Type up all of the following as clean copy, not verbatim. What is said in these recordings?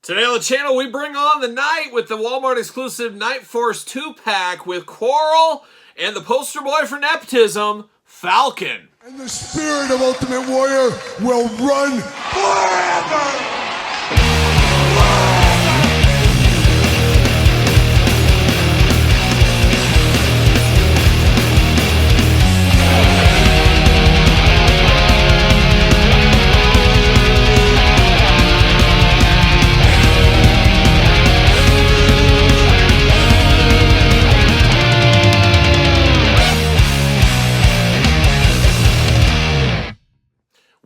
Today on the channel, we bring on the night with the Walmart exclusive Nightforce 2-pack with Quarrel and the poster boy for nepotism, Falcon. And the spirit of Ultimate Warrior will run forever!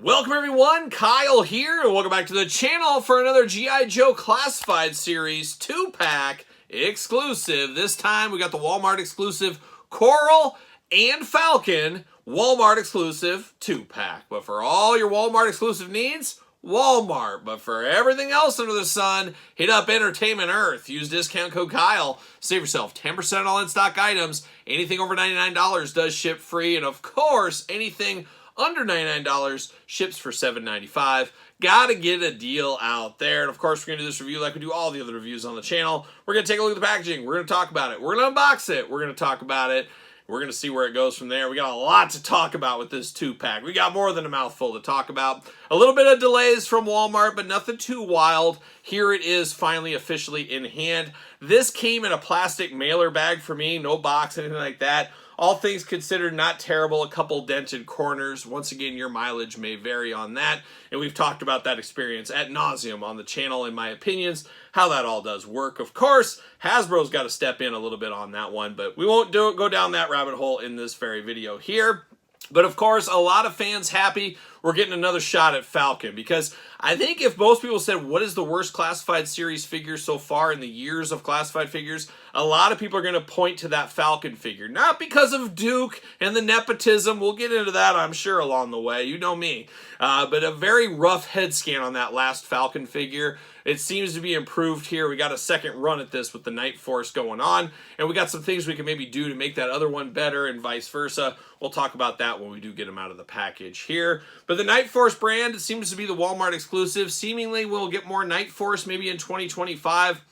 Welcome everyone, Kyle here, and welcome back to the channel for another G.I. Joe Classified Series 2-pack exclusive. This time we got the Walmart exclusive Quarrel and Falcon Walmart exclusive 2-pack. But for all your Walmart exclusive needs, Walmart. But for everything else under the sun, hit up Entertainment Earth. Use discount code Kyle. Save yourself 10% on all in-stock items. Anything over $99 does ship free. And of course, anything under $99 ships for $7.95. Gotta get a deal out there. And of course, we're gonna do this review like we do all the other reviews on the channel. We're gonna take a look at the packaging. We're gonna talk about it. We're gonna unbox it. We're gonna talk about it. We're gonna see where it goes from there. We got a lot to talk about with this 2-pack. We got more than a mouthful to talk about. A little bit of delays from Walmart, but nothing too wild. Here it is, finally officially in hand. This came in a plastic mailer bag for me, no box, anything like that. All things considered, not terrible. A couple dented corners. Once again, your mileage may vary on that. And we've talked about that experience ad nauseum on the channel in my opinions, how that all does work. Of course, Hasbro's got to step in a little bit on that one, but we won't go down that rabbit hole in this very video here. But of course, a lot of fans happy we're getting another shot at Falcon, because I think if most people said, what is the worst classified series figure so far in the years of classified figures, a lot of people are going to point to that Falcon figure. Not because of Duke and the nepotism. We'll get into that, I'm sure, along the way. You know me. But a very rough head scan on that last Falcon figure. It seems to be improved here. We got a second run at this with the Nightforce going on, and we got some things we can maybe do to make that other one better and vice versa. We'll talk about that when we do get them out of the package here. But the Nightforce brand, it seems to be the Walmart exclusive. Seemingly we'll get more Nightforce maybe in 2025.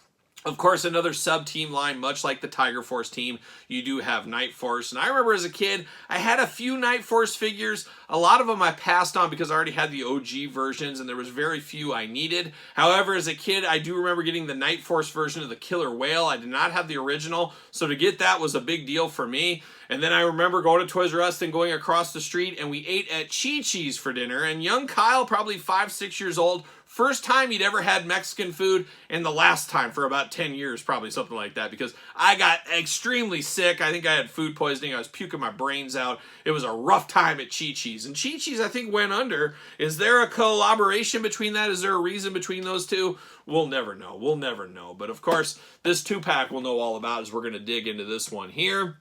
Of course, another sub-team line, much like the Tiger Force team, you do have Nightforce. And I remember as a kid, I had a few Nightforce figures. A lot of them I passed on because I already had the OG versions, and there was very few I needed. However, as a kid, I do remember getting the Nightforce version of the Killer Whale. I did not have the original, so to get that was a big deal for me. And then I remember going to Toys R Us and going across the street, and we ate at Chi-Chi's for dinner. And young Kyle, probably 5, 6 years old, first time he'd ever had Mexican food, and the last time for about 10 years, probably something like that, because I got extremely sick. I think I had food poisoning. I was puking my brains out. It was a rough time at Chi-Chi's. And Chi-Chi's, I think, went under. Is there a collaboration between that? Is there a reason between those two? We'll never know. We'll never know. But of course, this 2-pack we'll know all about as we're going to dig into this one here.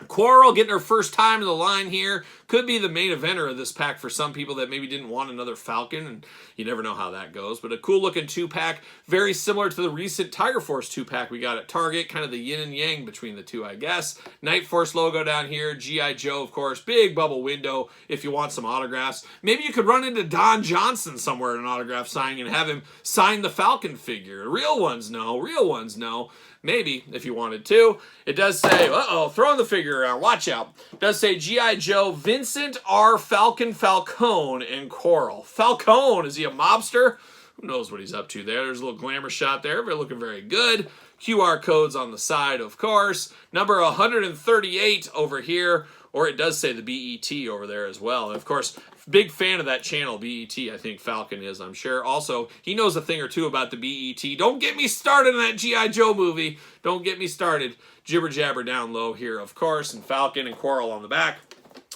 Quarrel getting her first time in the line here. Could be the main eventer of this pack for some people that maybe didn't want another Falcon, and you never know how that goes. But a cool looking 2-pack, very similar to the recent Tiger Force 2-pack we got at Target, kind of the yin and yang between the two, I guess. Nightforce logo down here, G.I. Joe, of course, big bubble window if you want some autographs. Maybe you could run into Don Johnson somewhere at an autograph signing and have him sign the Falcon figure. Real ones, no. Real ones, no. Maybe, if you wanted to. It does say, uh-oh, throwing the figure around, watch out. It does say G.I. Joe, Vincent R. Falcone, and Quarrel. Falcone, is he a mobster? Who knows what he's up to there. There's a little glamour shot there. They're looking very good. QR codes on the side, of course. Number 138 over here. Or it does say the BET over there as well. And of course, big fan of that channel, BET, I think Falcon is, I'm sure. Also, he knows a thing or two about the BET. Don't get me started on that G.I. Joe movie. Don't get me started. Jibber jabber down low here, of course. And Falcon and Quarrel on the back.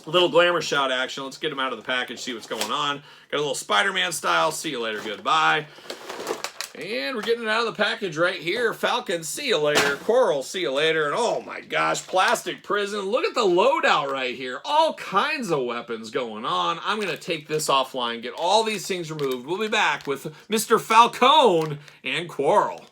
A little glamour shot action. Let's get him out of the package, see what's going on. Got a little Spider-Man style. See you later, goodbye. And we're getting it out of the package right here. Falcon, see you later. Quarrel, see you later. And oh my gosh, plastic prison. Look at the loadout right here. All kinds of weapons going on. I'm going to take this offline, get all these things removed. We'll be back with Mr. Falcone and Quarrel.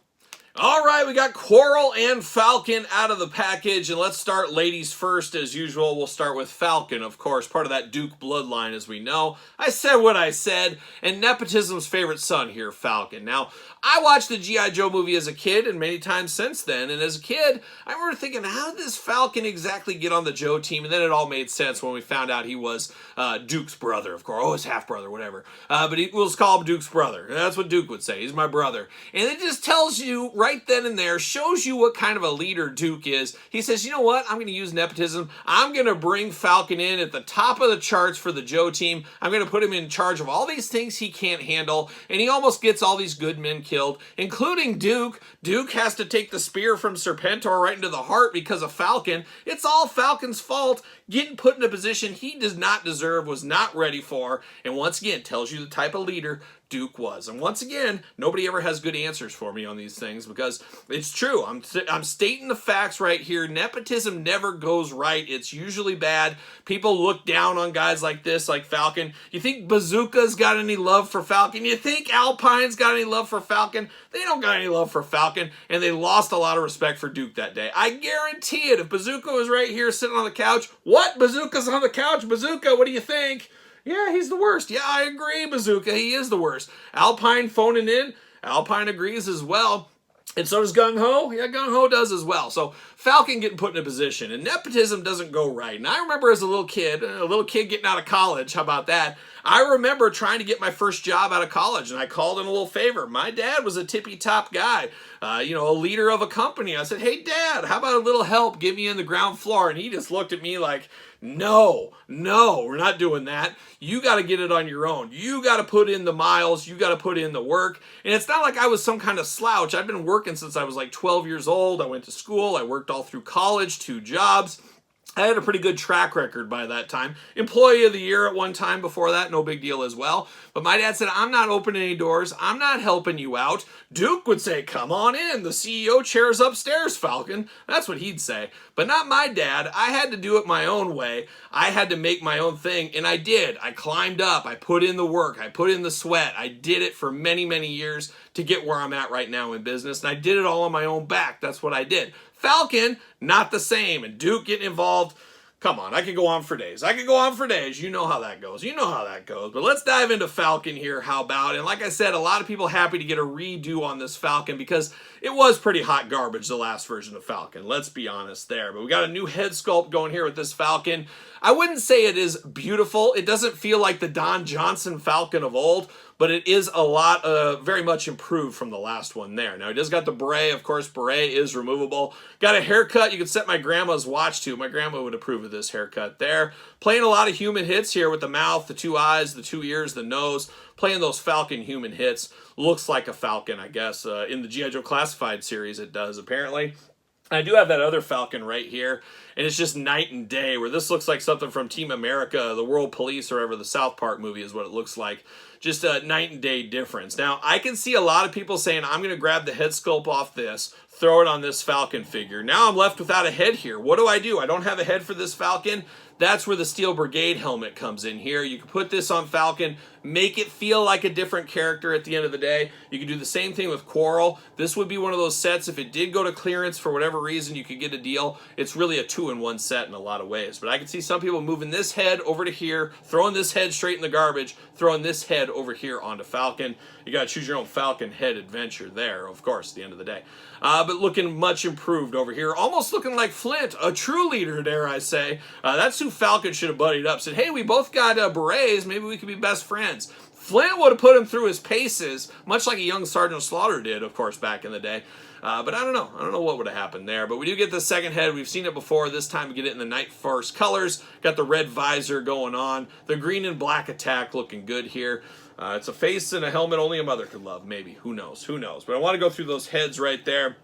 All right, we got Quarrel and Falcon out of the package, and let's start ladies first as usual. We'll start with Falcon, of course, part of that Duke bloodline as we know. I said what I said, and nepotism's favorite son here, Falcon. Now, I watched the G.I. Joe movie as a kid and many times since then, and as a kid, I remember thinking, how did this Falcon exactly get on the Joe team? And then it all made sense when we found out he was Duke's brother, of course. Oh, his half-brother, whatever. But we'll just call him Duke's brother. That's what Duke would say. He's my brother. And it just tells you right then and there, shows you what kind of a leader Duke is. He says, you know what? I'm going to use nepotism. I'm going to bring Falcon in at the top of the charts for the Joe team. I'm going to put him in charge of all these things he can't handle. And he almost gets all these good men killed, including Duke. Duke has to take the spear from Serpentor right into the heart because of Falcon. It's all Falcon's fault. Getting put in a position he does not deserve, was not ready for. And once again, tells you the type of leader Duke was. And once again, nobody ever has good answers for me on these things because it's true. I'm stating the facts right here. Nepotism never goes right. It's usually bad. People look down on guys like this, like Falcon. You think Bazooka's got any love for Falcon? You think Alpine's got any love for Falcon? They don't got any love for Falcon, and they lost a lot of respect for Duke that day. I guarantee it. If Bazooka was right here sitting on the couch, what? Bazooka's on the couch? Bazooka, what do you think? Yeah, he's the worst. Yeah, I agree, Bazooka. He is the worst. Alpine phoning in. Alpine agrees as well. And so does Gung Ho. Yeah, Gung Ho does as well. So Falcon getting put in a position. And nepotism doesn't go right. And I remember as a little kid getting out of college. How about that? I remember trying to get my first job out of college, and I called in a little favor. My dad was a tippy-top guy, a leader of a company. I said, hey, Dad, how about a little help? Get me in the ground floor. And he just looked at me like, no, we're not doing that. You got to get it on your own. You got to put in the miles. You got to put in the work. And it's not like I was some kind of slouch. I've been working since I was like 12 years old. I went to school. I worked all through college, 2 jobs. I had a pretty good track record by that time. Employee of the year at one time before that, no big deal as well. But my dad said, I'm not opening any doors. I'm not helping you out. Duke would say, come on in. The CEO chair's upstairs, Falcon. That's what he'd say. But not my dad. I had to do it my own way. I had to make my own thing, and I did. I climbed up. I put in the work. I put in the sweat. I did it for many, many years to get where I'm at right now in business, and I did it all on my own back. That's what I did. Falcon, not the same. And Duke getting involved, come on, I could go on for days. You know how that goes. But let's dive into Falcon here, how about? And like I said, a lot of people happy to get a redo on this Falcon because it was pretty hot garbage, the last version of Falcon. Let's be honest there. But we got a new head sculpt going here with this Falcon. I wouldn't say it is beautiful. It doesn't feel like the Don Johnson Falcon of old, but it is a lot, very much improved from the last one there. Now, he does got the beret. Of course, beret is removable. Got a haircut you could set my grandma's watch to. My grandma would approve of this haircut there. Playing a lot of human hits here with the mouth, the 2 eyes, the 2 ears, the nose. Playing those Falcon human hits. Looks like a Falcon, I guess. In the G.I. Joe Classified series, it does, apparently. I do have that other Falcon right here, and it's just night and day, where this looks like something from Team America, the World Police, or ever the South Park movie is what it looks like. Just a night and day difference. Now, I can see a lot of people saying, I'm going to grab the head sculpt off this, throw it on this Falcon figure. Now I'm left without a head here. What do? I don't have a head for this Falcon. That's where the Steel Brigade helmet comes in here. You can put this on Falcon, make it feel like a different character at the end of the day. You can do the same thing with Quarrel. This would be one of those sets, if it did go to clearance for whatever reason, you could get a deal. It's really a 2-in-1 set in a lot of ways. But I can see some people moving this head over to here, throwing this head straight in the garbage, throwing this head over here onto Falcon. You got to choose your own Falcon head adventure there, of course, at the end of the day. But looking much improved over here. Almost looking like Flint, a true leader, dare I say. That's who Falcon should have buddied up. Said, hey, we both got berets. Maybe we could be best friends. Flint would have put him through his paces, much like a young Sergeant Slaughter did, of course, back in the day. But I don't know. I don't know what would have happened there. But we do get the second head. We've seen it before. This time we get it in the nightforce colors. Got the red visor going on. The green and black attack looking good here. It's a face and a helmet only a mother could love, maybe. Who knows? But I want to go through those heads right there.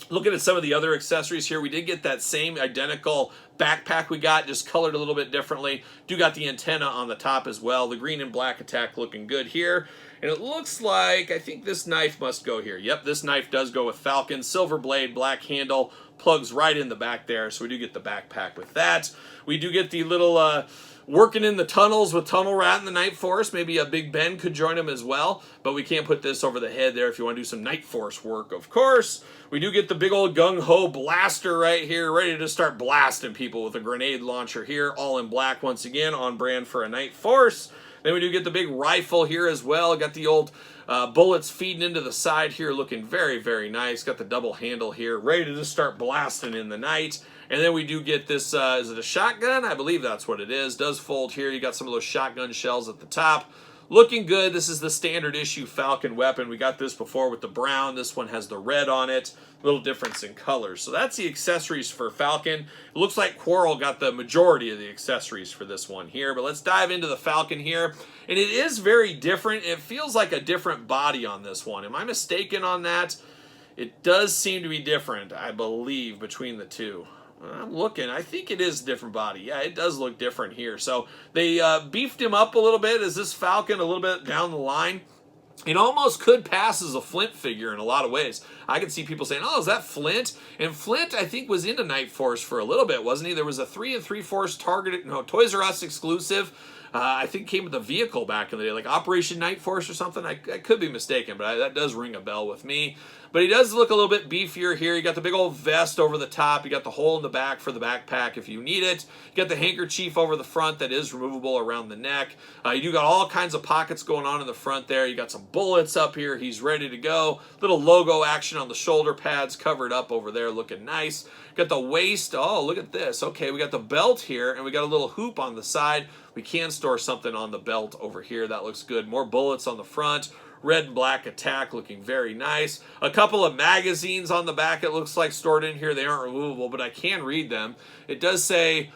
Looking at some of the other accessories here, we did get that same identical backpack we got, just colored a little bit differently. Do got the antenna on the top as well. The green and black attack looking good here. And it looks like, I think this knife must go here. Yep, this knife does go with Falcon. Silver blade, black handle, plugs right in the back there. So we do get the backpack with that. We do get the little working in the tunnels with Tunnel Rat and the Nightforce. Maybe a Big Ben could join him as well, but we can't put this over the head there if you want to do some Nightforce work, of course. We do get the big old gung-ho blaster right here, ready to start blasting people with a grenade launcher here, all in black once again, on brand for a Nightforce. Then we do get the big rifle here as well. Got the old bullets feeding into the side here, looking very, very nice. Got the double handle here, ready to just start blasting in the night. And then we do get this, is it a shotgun? I believe that's what it is. Does fold here. You got some of those shotgun shells at the top. Looking good. This is the standard issue Falcon weapon. We got this before with the brown. This one has the red on it. Little difference in colors. So that's the accessories for Falcon. It looks like Quarrel got the majority of the accessories for this one here. But let's dive into the Falcon here. And it is very different. It feels like a different body on this one. Am I mistaken on that? It does seem to be different, I believe, between the two. I'm looking. I think it is a different body. Yeah, it does look different here. So they beefed him up a little bit as this Falcon a little bit down the line. It almost could pass as a Flint figure in a lot of ways. I could see people saying, oh, is that Flint? And Flint, I think, was into Nightforce for a little bit, wasn't he? There was a 3 3/4 targeted, no, Toys R Us exclusive. I think came with a vehicle back in the day, like Operation Nightforce or something. I could be mistaken, but that does ring a bell with me. But he does look a little bit beefier here. You got the big old vest over the top. You got the hole in the back for the backpack if you need it. You got the handkerchief over the front that is removable around the neck. You do got all kinds of pockets going on in the front there. You got some bullets up here. He's ready to go. Little logo action on the shoulder pads covered up over there, looking nice. Got the waist. Oh, look at this. Okay, we got the belt here, and we got a little hoop on the side. We can store something on the belt over here. That looks good. More bullets on the front. Red and black attack looking very nice. A couple of magazines on the back, it looks like, stored in here. They aren't removable, but I can read them. It does say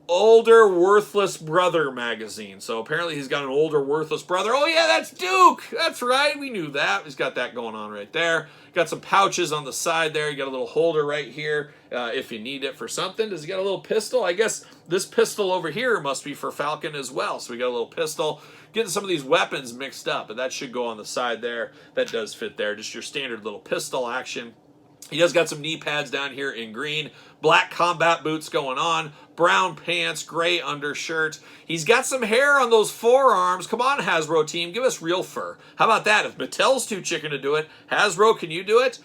Older Worthless Brother magazine. So apparently he's got an older worthless brother. Oh yeah, that's Duke. That's right. We knew that. He's got that going on right there. Got some pouches on the side there. You got a little holder right here if you need it for something. Does he got a little pistol? I guess this pistol over here must be for Falcon as well. So we got a little pistol. Getting some of these weapons mixed up, but that should go on the side there. That does fit there. Just your standard little pistol action. He does got some knee pads down here in green. Black combat boots going on. Brown pants, gray undershirt. He's got some hair on those forearms. Come on, Hasbro team, give us real fur. How about that? If Mattel's too chicken to do it, Hasbro, can you do it?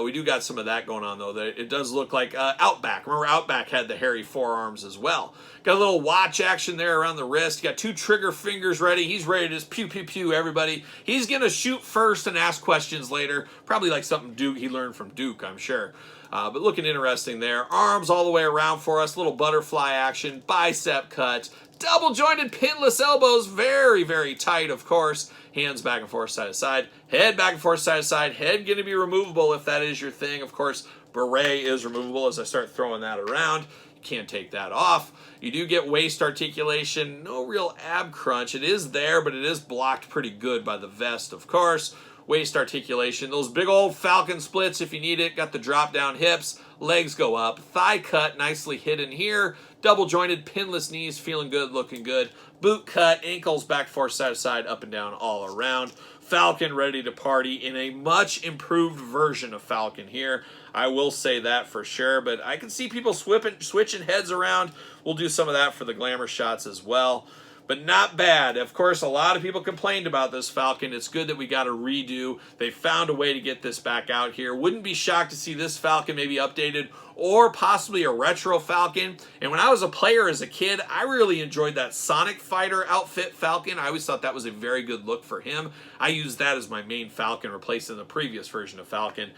We do got some of that going on, though. It does look like Outback. Remember, Outback had the hairy forearms as well. Got a little watch action there around the wrist. Got 2 trigger fingers ready. He's ready to just pew, pew, pew, everybody. He's going to shoot first and ask questions later. Probably like something Duke he learned from Duke, I'm sure. But looking interesting there. Arms all the way around for us. Little butterfly action. Bicep cut. Double jointed pinless elbows. Very, very tight, of course. Hands back and forth, side to side. Head back and forth, side to side. Head going to be removable if that is your thing. Of course, beret is removable as I start throwing that around. You can't take that off. You do get waist articulation. No real ab crunch. It is there, but it is blocked pretty good by the vest, of course. Waist articulation. Those big old Falcon splits if you need it. Got the drop down hips. Legs go up. Thigh cut nicely hidden here. Double jointed pinless knees. Feeling good. Looking good. Boot cut. Ankles back, forth, side to side, up and down, all around. Falcon ready to party in a much improved version of Falcon here. I will say that for sure, but I can see people switching heads around. We'll do some of that for the glamour shots as well. But not bad. Of course, a lot of people complained about this Falcon. It's good that we got a redo. They found a way to get this back out here. Wouldn't be shocked to see this Falcon maybe updated or possibly a retro Falcon. And when I was a player as a kid, I really enjoyed that Sonic Fighter outfit Falcon. I always thought that was a very good look for him. I used that as my main Falcon, replacing the previous version of Falcon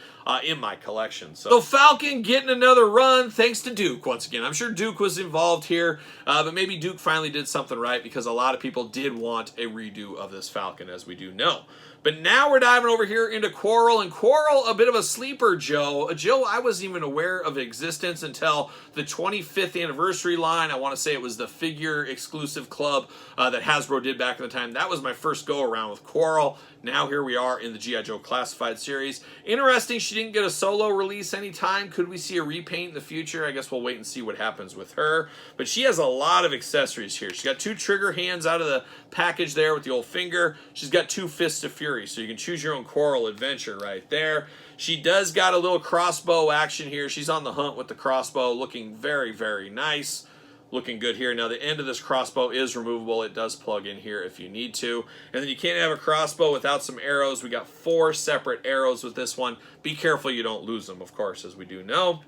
in my collection. So Falcon getting another run thanks to Duke once again. I'm sure Duke was involved here, but maybe Duke finally did something right because a lot of people did want a redo of this Falcon, as we do know. But now we're diving over here into Quarrel, and Quarrel, a bit of a sleeper, Joe. Joe, I wasn't even aware of existence until the 25th anniversary line. I want to say it was the figure exclusive club that Hasbro did back in the time. That was my first go around with Quarrel. Now here we are in the G.I. Joe Classified series. Interesting, she didn't get a solo release anytime. Could we see a repaint in the future? I guess we'll wait and see what happens with her. But she has a lot of accessories here. She's got 2 trigger hands out of the package there with the old finger. She's got 2 fists of fury, so you can choose your own Quarrel adventure right there. She does got a little crossbow action here. She's on the hunt with the crossbow, looking very, very nice. Looking good here. Now the end of this crossbow is removable. It does plug in here if you need to. And then you can't have a crossbow without some arrows. We got 4 separate arrows with this one. Be careful you don't lose them, of course, as we do know.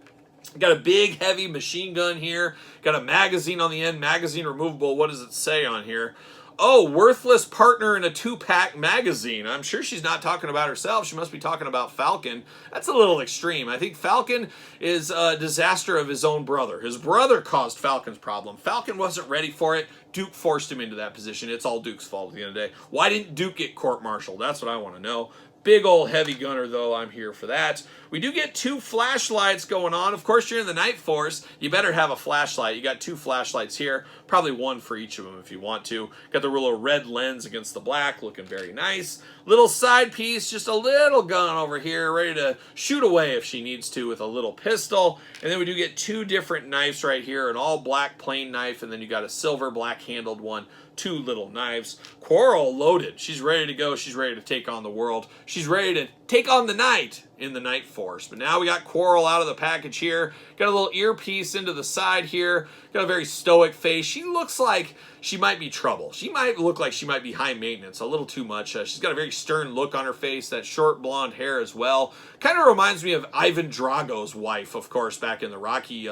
Got a big, heavy machine gun here. Got a magazine on the end. Magazine removable. What does it say on here? Oh, worthless partner in a 2-pack magazine. I'm sure she's not talking about herself. She must be talking about Falcon. That's a little extreme. I think Falcon is a disaster of his own brother. His brother caused Falcon's problem. Falcon wasn't ready for it. Duke forced him into that position. It's all Duke's fault at the end of the day. Why didn't Duke get court-martialed? That's what I want to know. Big old heavy gunner, though. I'm here for that. We do get 2 flashlights going on. Of course, you're in the Night Force. You better have a flashlight. You got 2 flashlights here. Probably 1 for each of them if you want to. Got the little red lens against the black. Looking very nice. Little side piece. Just a little gun over here. Ready to shoot away if she needs to with a little pistol. And then we do get 2 different knives right here. An all black plain knife. And then you got a silver black handled one. 2 little knives. Quarrel loaded. She's ready to go. She's ready to take on the world. She's ready to take on the night in the Night Force. But now we got Quarrel out of the package here. Got a little earpiece into the side here. Got a very stoic face. She looks like she might be trouble. She might look like she might be high maintenance a little too much. She's got a very stern look on her face. That short blonde hair as well. Kind of reminds me of Ivan Drago's wife, of course, back in the Rocky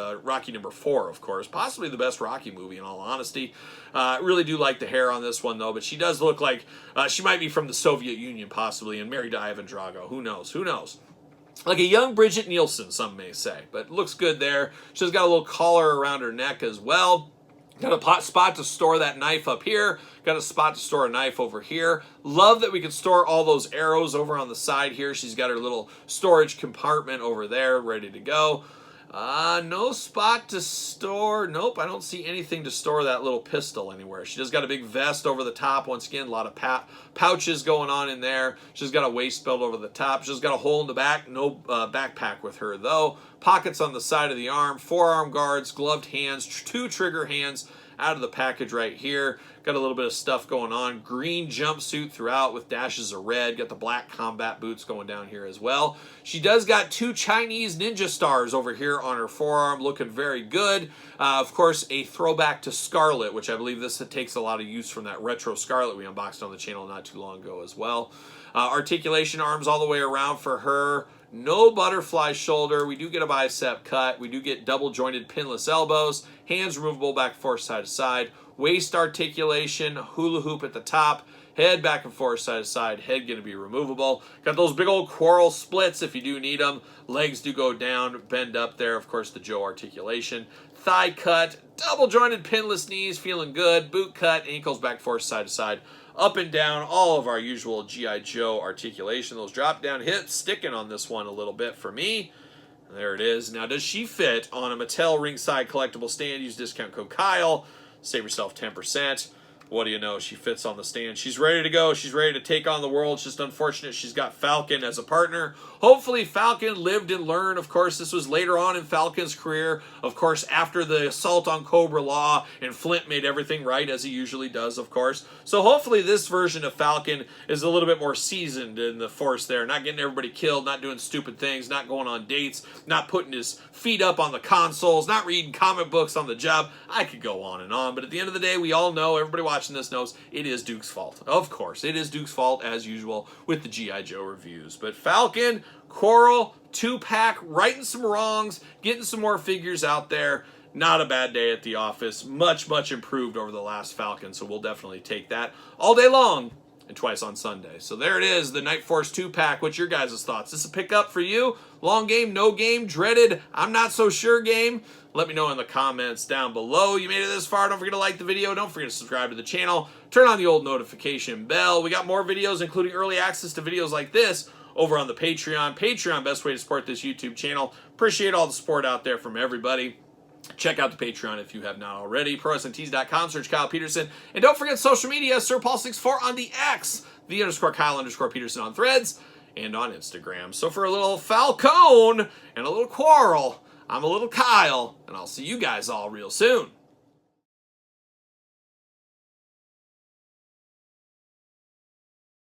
number 4, of course. Possibly the best Rocky movie, in all honesty. Really do like the hair on this one, though. But she does look like she might be from the Soviet Union, possibly, and married to Ivan Drago. Who knows? Who knows? Like a young Bridget Nielsen, some may say. But looks good there. She's got a little collar around her neck as well. Got a spot to store that knife up here. Got a spot to store a knife over here. Love that we can store all those arrows over on the side here. She's got her little storage compartment over there ready to go. No spot to store. Nope, I don't see anything to store that little pistol anywhere. She just got a big vest over the top. Once again, a lot of pouches going on in there. She's got a waist belt over the top. She's got a hole in the back. No backpack with her, though. Pockets on the side of the arm. Forearm guards, gloved hands, 2 trigger hands out of the package right here. Got a little bit of stuff going on. Green jumpsuit throughout with dashes of red. Got the black combat boots going down here as well. She does got 2 Chinese ninja stars over here on her forearm. Looking very good. Of course, a throwback to Scarlet, which I believe this takes a lot of use from that retro Scarlet we unboxed on the channel not too long ago as well. Articulation arms all the way around for her. No butterfly shoulder. We do get a bicep cut. We do get double jointed pinless elbows. Hands removable back and forth side to side. Waist articulation. Hula hoop at the top. Head back and forth side to side. Head going to be removable. Got those big old Quarrel splits if you do need them. Legs do go down, bend up there. Of course, the GIJOE articulation. Thigh cut. Double jointed pinless knees. Feeling good. Boot cut. Ankles back and forth side to side. Up and down, all of our usual G.I. Joe articulation. Those drop down hips sticking on this one a little bit for me. There it is. Now, does she fit on a Mattel ringside collectible stand? Use discount code Kyle. Save yourself 10%. What do you know? She fits on the stand. She's ready to go. She's ready to take on the world. It's just unfortunate she's got Falcon as a partner. Hopefully Falcon lived and learned. Of course, this was later on in Falcon's career. Of course, after the assault on Cobra Law, and Flint made everything right, as he usually does, of course. So hopefully this version of Falcon is a little bit more seasoned in the Force there. Not getting everybody killed, not doing stupid things, not going on dates, not putting his feet up on the consoles, not reading comic books on the job. I could go on and on, but at the end of the day, we all know, everybody watching this knows, it is Duke's fault. Of course, it is Duke's fault, as usual, with the G.I. Joe reviews. But Falcon, Quarrel, 2-pack, righting some wrongs, getting some more figures out there. Not a bad day at the office. Much, much improved over the last Falcon, so we'll definitely take that all day long and twice on Sunday. So there it is, the Night Force 2-pack. What's your guys' thoughts? Is this a pickup for you? Long game, no game, dreaded, I'm not so sure game? Let me know in the comments down below. You made it this far. Don't forget to like the video. Don't forget to subscribe to the channel. Turn on the old notification bell. We got more videos, including early access to videos like this, over on the Patreon. Patreon, best way to support this YouTube channel. Appreciate all the support out there from everybody. Check out the Patreon if you have not already. ProWrestlingTees.com, search Kyle Peterson. And don't forget social media, SirPaul64 on the X, _Kyle_Peterson on Threads, and on Instagram. So for a little Falcon and a little Quarrel, I'm a little Kyle, and I'll see you guys all real soon.